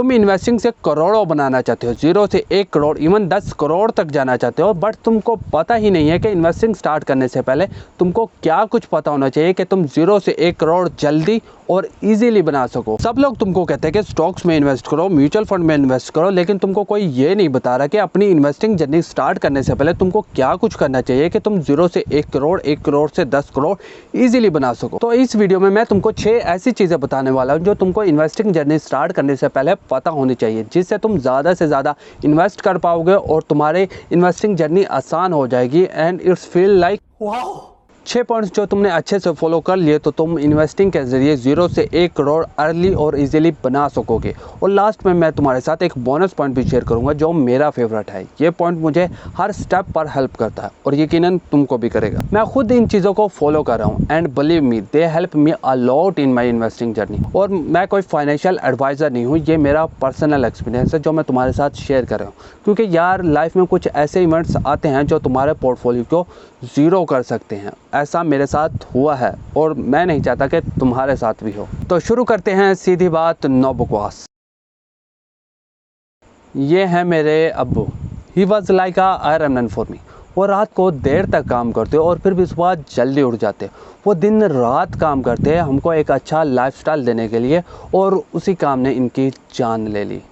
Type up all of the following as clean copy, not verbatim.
तुम इन्वेस्टिंग से करोड़ों बनाना चाहते हो, 0 से 1 करोड़, इवन 10 करोड़ तक जाना चाहते हो, बट तुमको पता ही नहीं है कि इन्वेस्टिंग स्टार्ट करने से पहले तुमको क्या कुछ पता होना चाहिए कि तुम 0 से 1 करोड़ जल्दी और इजीली बना सको। सब लोग तुमको कहते हैं कि स्टॉक्स में इन्वेस्ट करो, म्यूचुअल फंड में इन्वेस्ट करो, लेकिन तुमको कोई ये नहीं बता रहा कि अपनी इन्वेस्टिंग जर्नी स्टार्ट करने से पहले तुमको क्या कुछ करना चाहिए कि तुम 0 से 1 करोड़, 1 करोड़ से 10 करोड़ इजीली बना सको। तो इस वीडियो में मैं तुमको 6 ऐसी चीज़ें बताने वाला हूँ जो तुमको इन्वेस्टिंग जर्नी स्टार्ट करने से पहले पता होनी चाहिए, जिससे तुम ज़्यादा से ज़्यादा इन्वेस्ट कर पाओगे और तुम्हारे इन्वेस्टिंग जर्नी आसान हो जाएगी। And it's feel like wow. 6 points जो तुमने अच्छे से फॉलो कर लिए तो तुम इन्वेस्टिंग के ज़रिए 0 से 1 करोड़ अर्ली और इजीली बना सकोगे। और लास्ट में मैं तुम्हारे साथ एक बोनस पॉइंट भी शेयर करूंगा जो मेरा फेवरेट है। ये पॉइंट मुझे हर स्टेप पर हेल्प करता है और यकीनन तुमको भी करेगा। मैं खुद इन चीज़ों को फॉलो कर रहा हूँ and believe me they help me a lot in my investing journey. और मैं कोई फाइनेंशियल एडवाइज़र नहीं हूँ, ये मेरा पर्सनल एक्सपीरियंस है जो मैं तुम्हारे साथ शेयर कर रहा हूँ। क्योंकि यार लाइफ में कुछ ऐसे इवेंट्स आते हैं जो तुम्हारे पोर्टफोलियो को ज़ीरो कर सकते हैं। ऐसा मेरे साथ हुआ है और मैं नहीं चाहता कि तुम्हारे साथ भी हो। तो शुरू करते हैं, सीधी बात नो बकवास। ये है मेरे अब्बू। He was like a iron man for me. वो रात को देर तक काम करते और फिर भी सुबह जल्दी उठ जाते। वो दिन रात काम करते हमको एक अच्छा लाइफस्टाइल देने के लिए और उसी काम ने इनकी जान ले ली।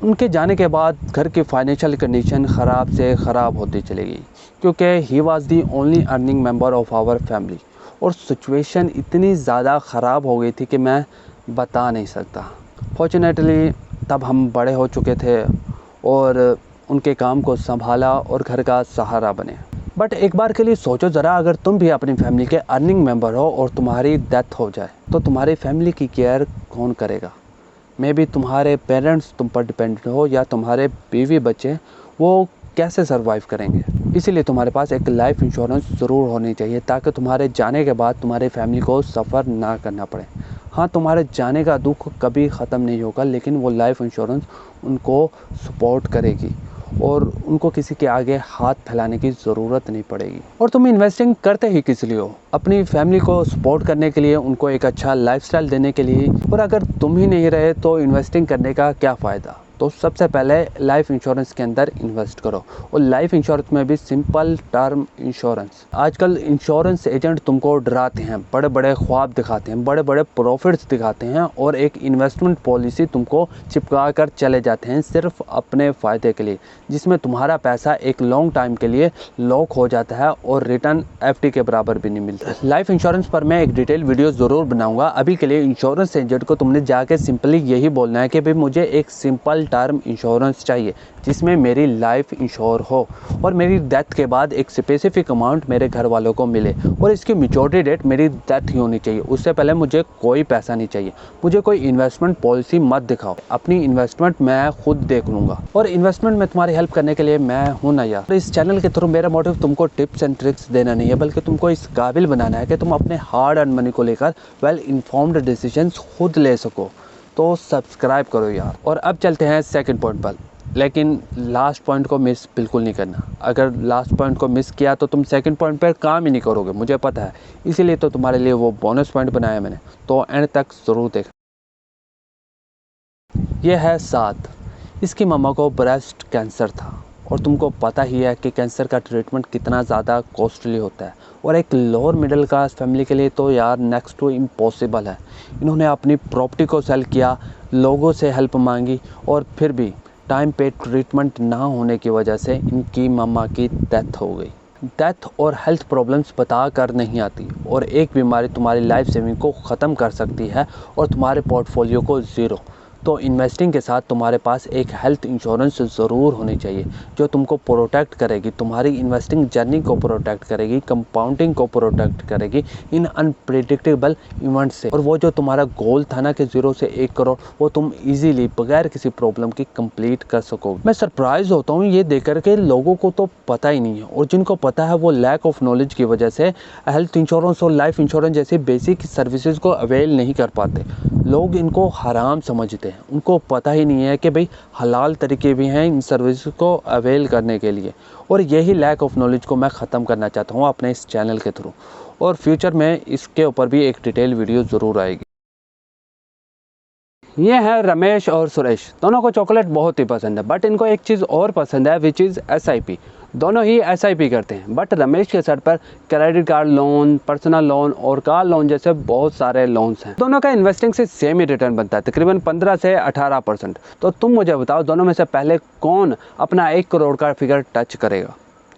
उनके जाने के बाद घर की फाइनेंशियल कंडीशन ख़राब से ख़राब होती चली गई क्योंकि he was the only earning member of our family. और सिचुएशन इतनी ज़्यादा ख़राब हो गई थी कि मैं बता नहीं सकता। फॉर्चुनेटली तब हम बड़े हो चुके थे और उनके काम को संभाला और घर का सहारा बने। बट एक बार के लिए सोचो ज़रा, अगर तुम भी अपनी फैमिली के अर्निंग मेंबर हो और तुम्हारी डेथ हो जाए तो तुम्हारी फैमिली की केयर कौन करेगा? मे बी तुम्हारे पेरेंट्स तुम पर डिपेंडेंट हो या तुम्हारे बीवी बच्चे, वो कैसे सरवाइव करेंगे? इसीलिए तुम्हारे पास एक लाइफ इंश्योरेंस ज़रूर होनी चाहिए ताकि तुम्हारे जाने के बाद तुम्हारी फैमिली को सफ़र ना करना पड़े। हाँ, तुम्हारे जाने का दुख कभी ख़त्म नहीं होगा, लेकिन वो लाइफ इंश्योरेंस उनको सपोर्ट करेगी और उनको किसी के आगे हाथ फैलाने की ज़रूरत नहीं पड़ेगी। और तुम इन्वेस्टिंग करते ही किस लिए हो? अपनी फैमिली को सपोर्ट करने के लिए, उनको एक अच्छा लाइफस्टाइल देने के लिए। और अगर तुम ही नहीं रहे तो इन्वेस्टिंग करने का क्या फ़ायदा? तो सबसे पहले लाइफ इंश्योरेंस के अंदर इन्वेस्ट करो। और लाइफ इंश्योरेंस में भी सिंपल टर्म इंश्योरेंस। आजकल इंश्योरेंस एजेंट तुमको डराते हैं, बड़े बड़े ख्वाब दिखाते हैं, बड़े बड़े प्रॉफिट्स दिखाते हैं और एक इन्वेस्टमेंट पॉलिसी तुमको चिपका कर चले जाते हैं सिर्फ अपने फ़ायदे के लिए, जिसमें तुम्हारा पैसा एक लॉन्ग टाइम के लिए लॉक हो जाता है और रिटर्न एफडी के बराबर भी नहीं मिलता। लाइफ इंश्योरेंस पर मैं एक डिटेल वीडियो ज़रूर बनाऊंगा। अभी के लिए इंश्योरेंस एजेंट को तुमने जाके सिंपली यही बोलना है कि भाई मुझे एक सिंपल टर्म इंश्योरेंस चाहिए जिसमें मेरी लाइफ इंश्योर हो और मेरी डेथ के बाद एक स्पेसिफिक अमाउंट मेरे घर वालों को मिले और इसकी मैच्योरिटी डेट मेरी डेथ ही होनी चाहिए। उससे पहले मुझे कोई पैसा नहीं चाहिए। मुझे कोई इन्वेस्टमेंट पॉलिसी मत दिखाओ, अपनी इन्वेस्टमेंट मैं खुद देख लूँगा और इन्वेस्टमेंट में तुम्हारी हेल्प करने के लिए मैं हूँ ना यार। तो इस चैनल के थ्रू मेरा मोटिव तुमको टिप्स एंड ट्रिक्स देना नहीं है, बल्कि तुमको इस काबिल बनाना है कि तुम अपने हार्ड अर्न मनी को लेकर वेल इन्फॉर्म्ड डिसीजंस खुद ले सको। तो सब्सक्राइब करो यार। और अब चलते हैं सेकंड पॉइंट पर, लेकिन लास्ट पॉइंट को मिस बिल्कुल नहीं करना। अगर लास्ट पॉइंट को मिस किया तो तुम सेकंड पॉइंट पर काम ही नहीं करोगे, मुझे पता है। इसीलिए तो तुम्हारे लिए वो बोनस पॉइंट बनाया मैंने, तो एंड तक ज़रूर देखना। यह है 7। इसकी मम्मा को ब्रेस्ट कैंसर था और तुमको पता ही है कि कैंसर का ट्रीटमेंट कितना ज़्यादा कॉस्टली होता है और एक लोअर मिडिल क्लास फैमिली के लिए तो यार नेक्स्ट टू इम्पॉसिबल है। इन्होंने अपनी प्रॉपर्टी को सेल किया, लोगों से हेल्प मांगी और फिर भी टाइम पे ट्रीटमेंट ना होने की वजह से इनकी मम्मा की डेथ हो गई। डेथ और हेल्थ प्रॉब्लम्स बता कर नहीं आती और एक बीमारी तुम्हारी लाइफ सेविंग को ख़त्म कर सकती है और तुम्हारे पोर्टफोलियो को ज़ीरो। तो इन्वेस्टिंग के साथ तुम्हारे पास एक हेल्थ इंश्योरेंस ज़रूर होनी चाहिए जो तुमको प्रोटेक्ट करेगी, तुम्हारी इन्वेस्टिंग जर्नी को प्रोटेक्ट करेगी, कंपाउंडिंग को प्रोटेक्ट करेगी इन अनप्रेडिक्टेबल इवेंट से। और वो जो तुम्हारा गोल था ना कि 0 से 1 करोड़, वो तुम इजीली बगैर किसी प्रॉब्लम की कंप्लीट कर सकोगे। मैं सरप्राइज होता हूँ ये देखकर के लोगों को तो पता ही नहीं है और जिनको पता है वो लैक ऑफ नॉलेज की वजह से हेल्थ इंश्योरेंस और लाइफ इंश्योरेंस जैसी बेसिक सर्विसेज को अवेल नहीं कर पाते। लोग इनको हराम समझते हैं, उनको पता ही नहीं है कि भाई हलाल तरीके भी हैं इन सर्विस को अवेल करने के लिए। और यही लैक ऑफ नॉलेज को मैं ख़त्म करना चाहता हूँ अपने इस चैनल के थ्रू और फ्यूचर में इसके ऊपर भी एक डिटेल वीडियो ज़रूर आएगी। ये हैं रमेश और सुरेश। दोनों को चॉकलेट बहुत ही पसंद है, बट इनको एक चीज़ और पसंद है विच इज़ SIP। दोनों ही SIP करते हैं, बट रमेश के सर पर credit card loan, personal loan और कार लोन जैसे बहुत सारे लोन्स हैं। दोनों का इन्वेस्टिंग से सेम ही रिटर्न बनता है, तकरीबन 15 से 18%। तो तुम मुझे बताओ, दोनों में से पहले कौन अपना 1 करोड़ का फिगर टच करेगा?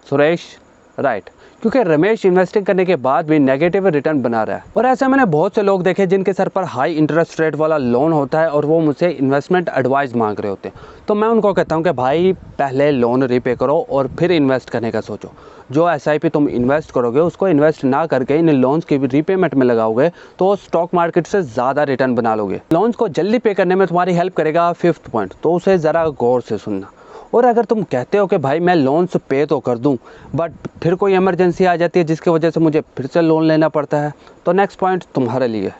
सुरेश, राइट, क्योंकि रमेश इन्वेस्टिंग करने के बाद भी नेगेटिव रिटर्न बना रहा है। और ऐसे मैंने बहुत से लोग देखे जिनके सर पर हाई इंटरेस्ट रेट वाला लोन होता है और वो मुझसे इन्वेस्टमेंट एडवाइस मांग रहे होते हैं। तो मैं उनको कहता हूँ कि भाई पहले लोन रीपे करो और फिर इन्वेस्ट करने का सोचो। जो SIP तुम इन्वेस्ट करोगे उसको इन्वेस्ट ना करके इन लोन्स की रीपेमेंट में लगाओगे तो स्टॉक मार्केट से ज़्यादा रिटर्न बना लोगे। लोन्स को जल्दी पे करने में तुम्हारी हेल्प करेगा 5th पॉइंट, तो उसे ज़रा गौर से सुनना। और अगर तुम कहते हो कि भाई मैं लोन्स पे तो कर दूं, बट फिर कोई इमरजेंसी आ जाती है जिसकी वजह से मुझे फिर से लोन लेना पड़ता है, तो नेक्स्ट पॉइंट तुम्हारे लिए।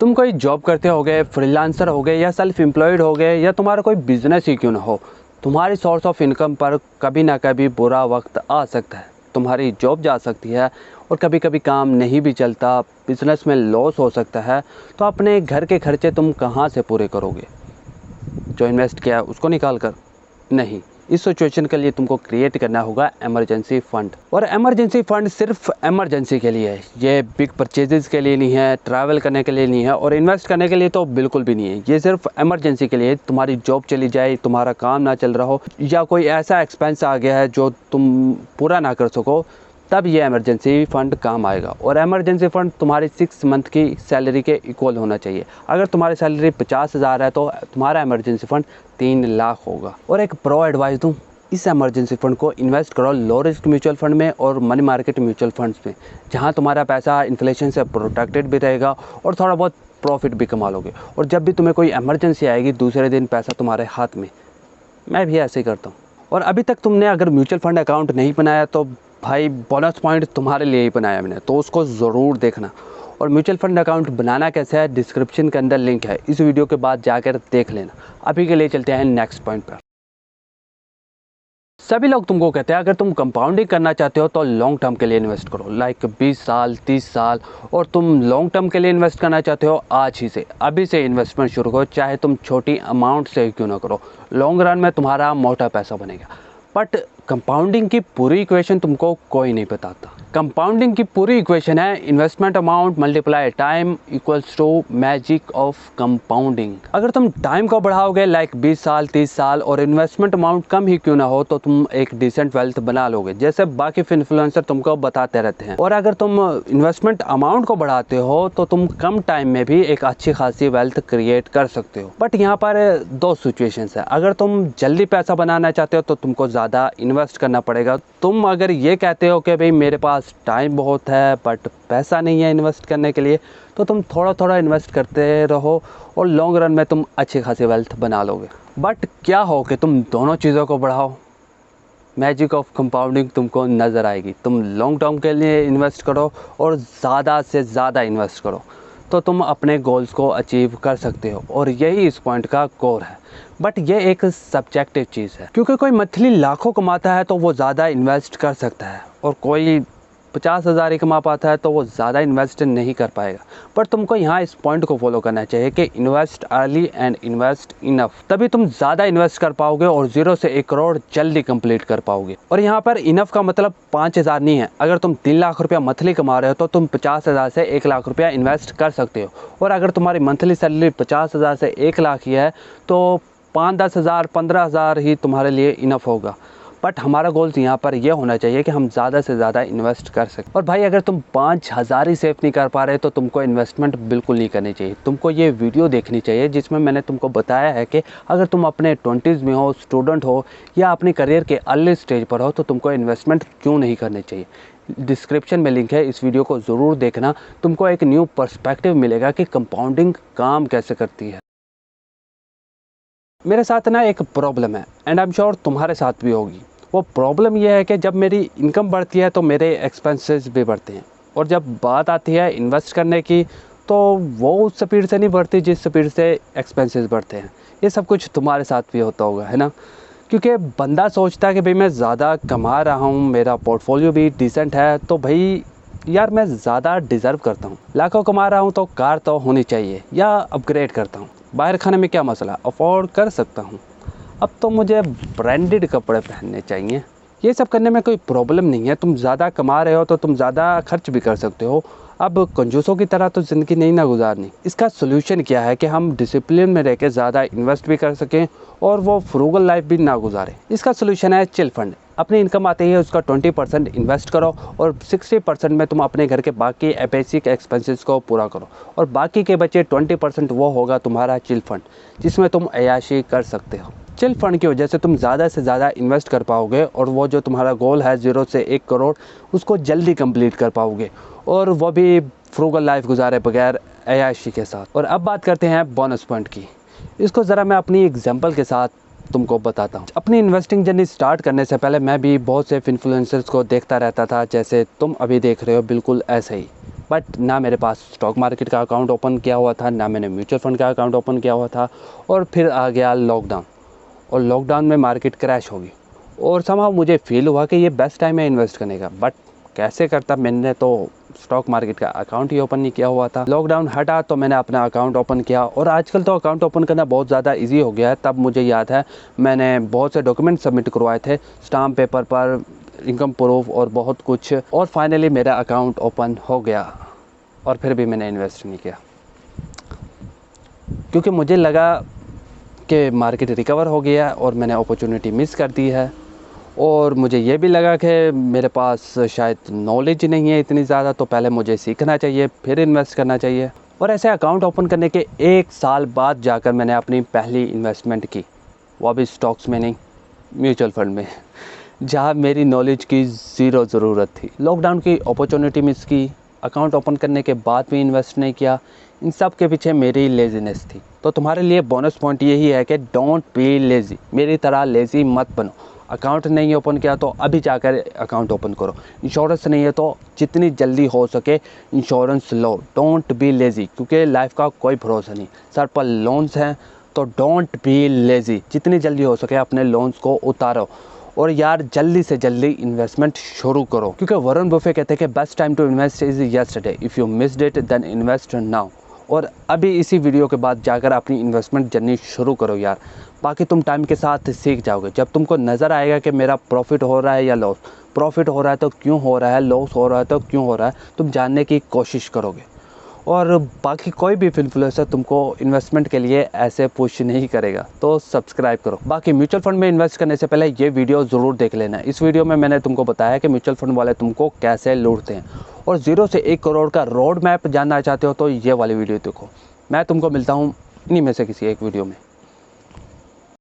तुम कोई जॉब करते होगे, फ्रीलांसर होगे या सेल्फ एम्प्लॉयड होगे या तुम्हारा कोई बिजनेस ही क्यों ना हो, तुम्हारी सोर्स ऑफ इनकम पर कभी ना कभी बुरा वक्त आ सकता है। तुम्हारी जॉब जा सकती है और कभी कभी काम नहीं भी चलता, बिजनेस में लॉस हो सकता है। तो अपने घर के खर्चे तुम कहाँ से पूरे करोगे? जो इन्वेस्ट किया है उसको निकाल कर? नहीं। इस सिचुएशन के लिए तुमको क्रिएट करना होगा इमरजेंसी फ़ंड। और इमरजेंसी फ़ंड सिर्फ इमरजेंसी के लिए है, ये बिग परचेजेस के लिए नहीं है, ट्रैवल करने के लिए नहीं है और इन्वेस्ट करने के लिए तो बिल्कुल भी नहीं है। ये सिर्फ इमरजेंसी के लिए। तुम्हारी जॉब चली जाए, तुम्हारा काम ना चल रहा हो या कोई ऐसा एक्सपेंस आ गया है जो तुम पूरा ना कर सको, तब ये इमरजेंसी फ़ंड काम आएगा। और इमरजेंसी फ़ंड तुम्हारी 6 मंथ की सैलरी के इक्वल होना चाहिए। अगर तुम्हारी सैलरी 50,000 है तो तुम्हारा इमरजेंसी फ़ंड 3 लाख होगा। और एक प्रो एडवाइस दूँ, इस इमरजेंसी फ़ंड को इन्वेस्ट करो लो रिस्क म्यूचुअल फंड में और मनी मार्केट म्यूचुअल फंड्स में, जहाँ तुम्हारा पैसा इन्फ्लेशन से प्रोटेक्टेड भी रहेगा और थोड़ा बहुत प्रॉफिट भी कमा लोगे। और जब भी तुम्हें कोई इमरजेंसी आएगी दूसरे दिन पैसा तुम्हारे हाथ में। मैं भी ऐसे ही करता हूँ। और अभी तक तुमने अगर म्यूचुअल फंड अकाउंट नहीं बनाया तो भाई बोनस पॉइंट तुम्हारे लिए ही बनाया मैंने, तो उसको ज़रूर देखना। और म्यूचुअल फंड अकाउंट बनाना कैसे है, डिस्क्रिप्शन के अंदर लिंक है, इस वीडियो के बाद जाकर देख लेना। अभी के लिए चलते हैं नेक्स्ट पॉइंट पर। सभी लोग तुमको कहते हैं अगर तुम कंपाउंडिंग करना चाहते हो तो लॉन्ग टर्म के लिए इन्वेस्ट करो, लाइक 20 साल 30 साल। और तुम लॉन्ग टर्म के लिए इन्वेस्ट करना चाहते हो, आज ही से अभी से इन्वेस्टमेंट शुरू करो, चाहे तुम छोटी अमाउंट से क्यों ना करो। लॉन्ग रन में तुम्हारा मोटा पैसा बनेगा। बट कंपाउंडिंग की पूरी इक्वेशन तुमको कोई नहीं बताता। कंपाउंडिंग की पूरी इक्वेशन है investment amount multiply time equals to magic of compounding. अगर तुम टाइम को बढ़ाओगे लाइक 20 साल 30 साल और इन्वेस्टमेंट अमाउंट कम ही क्यों ना हो, तो तुम एक डिसेंट वेल्थ बना लोगे, जैसे बाकी इन्फ्लुएंसर तुमको बताते रहते हैं। और अगर तुम इन्वेस्टमेंट अमाउंट को बढ़ाते हो तो तुम कम टाइम में भी एक अच्छी खासी वेल्थ क्रिएट कर सकते हो। बट यहाँ पर 2 सिचुएशंस है। अगर तुम जल्दी पैसा बनाना चाहते हो तो तुमको ज़्यादा इन्वेस्ट करना पड़ेगा। तुम अगर ये कहते हो कि भाई मेरे पास टाइम बहुत है बट पैसा नहीं है इन्वेस्ट करने के लिए, तो तुम थोड़ा थोड़ा इन्वेस्ट करते रहो और लॉन्ग रन में तुम अच्छी खासी वेल्थ बना लोगे। बट क्या हो कि तुम दोनों चीज़ों को बढ़ाओ, मैजिक ऑफ कंपाउंडिंग तुमको नज़र आएगी। तुम लॉन्ग टर्म के लिए इन्वेस्ट करो और ज़्यादा से ज़्यादा इन्वेस्ट करो, तो तुम अपने गोल्स को अचीव कर सकते हो। और यही इस पॉइंट का कोर है। बट ये एक सब्जेक्टिव चीज़ है, क्योंकि कोई मंथली लाखों कमाता है तो वो ज़्यादा इन्वेस्ट कर सकता है और कोई 50,000 ही कमा पाता है तो वो ज़्यादा इन्वेस्ट नहीं कर पाएगा। पर तुमको यहाँ इस पॉइंट को फॉलो करना चाहिए कि invest early and invest enough, तभी तुम ज़्यादा इन्वेस्ट कर पाओगे और 0 से 1 करोड़ जल्दी कंप्लीट कर पाओगे। और यहाँ पर इनफ का मतलब 5,000 नहीं है। अगर तुम 3 लाख रुपया मंथली कमा रहे हो तो तुम 50,000 से 1 लाख रुपया इन्वेस्ट कर सकते हो। और अगर तुम्हारी मंथली सैलरी 50,000 से 1 लाख ही है तो 5-10 हज़ार 15,000 ही तुम्हारे लिए इनफ होगा। बट हमारा गोल्स यहाँ पर यह होना चाहिए कि हम ज़्यादा से ज़्यादा इन्वेस्ट कर सकें। और भाई अगर तुम 5,000 ही सेव नहीं कर पा रहे तो तुमको इन्वेस्टमेंट बिल्कुल नहीं करनी चाहिए। तुमको ये वीडियो देखनी चाहिए जिसमें मैंने तुमको बताया है कि अगर तुम अपने 20s में हो, स्टूडेंट हो या अपने करियर के अर्ली स्टेज पर हो, तो तुमको इन्वेस्टमेंट क्यों नहीं करनी चाहिए। डिस्क्रिप्शन में लिंक है, इस वीडियो को ज़रूर देखना। तुमको एक न्यू पर्सपेक्टिव मिलेगा कि कंपाउंडिंग काम कैसे करती है। मेरे साथ ना एक प्रॉब्लम है एंड आई एम श्योर तुम्हारे साथ भी होगी। वो प्रॉब्लम यह है कि जब मेरी इनकम बढ़ती है तो मेरे एक्सपेंसेस भी बढ़ते हैं, और जब बात आती है इन्वेस्ट करने की तो वो उस स्पीड से नहीं बढ़ती जिस स्पीड से एक्सपेंसेस बढ़ते हैं। ये सब कुछ तुम्हारे साथ भी होता होगा, है ना? क्योंकि बंदा सोचता है कि भाई मैं ज़्यादा कमा रहा हूँ, मेरा पोर्टफोलियो भी डिसेंट है, तो भाई यार मैं ज़्यादा डिज़र्व करता हूँ, लाखों कमा रहा हूँ तो कार तो होनी चाहिए या अपग्रेड करता हूँ, बाहर खाने में क्या मसला, अफोर्ड कर सकता हूँ, अब तो मुझे ब्रांडेड कपड़े पहनने चाहिए। ये सब करने में कोई प्रॉब्लम नहीं है, तुम ज़्यादा कमा रहे हो तो तुम ज़्यादा खर्च भी कर सकते हो। अब कंजूसों की तरह तो ज़िंदगी नहीं ना गुजारनी। इसका सोल्यूशन क्या है कि हम डिसिप्लिन में रह के ज़्यादा इन्वेस्ट भी कर सकें और वो फ्रूगल लाइफ भी ना गुजारें। इसका सोल्यूशन है चिल फंड। अपनी इनकम आती है उसका 20% इन्वेस्ट करो और 60% में तुम अपने घर के बाकी बेसिक एक्सपेंसेस को पूरा करो और बाकी के बचे 20% वो होगा तुम्हारा चिल फंड, जिसमें तुम अय्याशी कर सकते हो। चिल फंड की वजह से तुम ज़्यादा से ज़्यादा इन्वेस्ट कर पाओगे और वो जो तुम्हारा गोल है 0 से 1 करोड़ उसको जल्दी कंप्लीट कर पाओगे, और वो भी फ्रूगल लाइफ गुजारे बगैर अय्याशी के साथ। और अब बात करते हैं बोनस पॉइंट की। इसको ज़रा मैं अपनी एग्जांपल के साथ तुमको बताता हूँ। अपनी इन्वेस्टिंग जर्नी स्टार्ट करने से पहले मैं भी बहुत से इन्फ्लुएंसर्स को देखता रहता था, जैसे तुम अभी देख रहे हो बिल्कुल ऐसे ही। बट ना मेरे पास स्टॉक मार्केट का अकाउंट ओपन किया हुआ था, ना मैंने म्यूचुअल फंड का अकाउंट ओपन किया हुआ था, और फिर आ गया लॉकडाउन और लॉकडाउन में मार्केट क्रैश होगी और समहाउ मुझे फील हुआ कि ये बेस्ट टाइम है इन्वेस्ट करने का। बट कैसे करता, मैंने तो स्टॉक मार्केट का अकाउंट ही ओपन नहीं किया हुआ था। लॉकडाउन हटा तो मैंने अपना अकाउंट ओपन किया और आजकल तो अकाउंट ओपन करना बहुत ज़्यादा इजी हो गया है। तब मुझे याद है मैंने बहुत से डॉक्यूमेंट सबमिट करवाए थे, स्टाम्प पेपर पर, इनकम प्रूफ और बहुत कुछ, और फाइनली मेरा अकाउंट ओपन हो गया। और फिर भी मैंने इन्वेस्ट नहीं किया क्योंकि मुझे लगा कि मार्केट रिकवर हो गया और मैंने अपॉर्चुनिटी मिस कर दी है, और मुझे ये भी लगा कि मेरे पास शायद नॉलेज नहीं है इतनी ज़्यादा, तो पहले मुझे सीखना चाहिए फिर इन्वेस्ट करना चाहिए। और ऐसे अकाउंट ओपन करने के 1 साल बाद जाकर मैंने अपनी पहली इन्वेस्टमेंट की, वो भी स्टॉक्स में नहीं, म्यूचुअल फंड में, जहाँ मेरी नॉलेज की ज़ीरो ज़रूरत थी। लॉकडाउन की अपॉर्चुनिटी मिस की, अकाउंट ओपन करने के बाद भी इन्वेस्ट नहीं किया, इन सब के पीछे मेरी लेज़ीनेस थी। तो तुम्हारे लिए बोनस पॉइंट यही है कि डोंट बी लेज़ी, मेरी तरह लेज़ी मत बनो। अकाउंट नहीं ओपन किया तो अभी जाकर अकाउंट ओपन करो। इंश्योरेंस नहीं है तो जितनी जल्दी हो सके insurance low. Don't be lazy, क्योंकि लाइफ का कोई भरोसा नहीं। सर पर लोन्स हैं तो डोंट बी लेज़ी, जितनी जल्दी हो सके अपने लोन्स को उतारो और यार जल्दी से जल्दी इन्वेस्टमेंट शुरू करो, क्योंकि वॉरेन बफे कहते हैं कि best time to invest is yesterday, if you missed it then invest now. और अभी इसी वीडियो के बाद जाकर अपनी इन्वेस्टमेंट जर्नी शुरू करो यार, बाकी तुम टाइम के साथ सीख जाओगे। जब तुमको नज़र आएगा कि मेरा प्रॉफिट हो रहा है या लॉस, प्रॉफिट हो रहा है तो क्यों हो रहा है, लॉस हो रहा है तो क्यों हो रहा है, तुम जानने की कोशिश करोगे। और बाकी कोई भी इन्फ्लुएंसर तुमको इन्वेस्टमेंट के लिए ऐसे पुश नहीं करेगा, तो सब्सक्राइब करो। बाकी म्यूचुअल फंड में इन्वेस्ट करने से पहले ये वीडियो ज़रूर देख लेना। इस वीडियो में मैंने तुमको बताया कि म्यूचुअल फंड वाले तुमको कैसे लूटते हैं, और 0 से 1 करोड़ का रोड मैप जानना चाहते हो तो ये वाली वीडियो देखो। मैं तुमको मिलता हूँ इन्हीं में से किसी एक वीडियो में।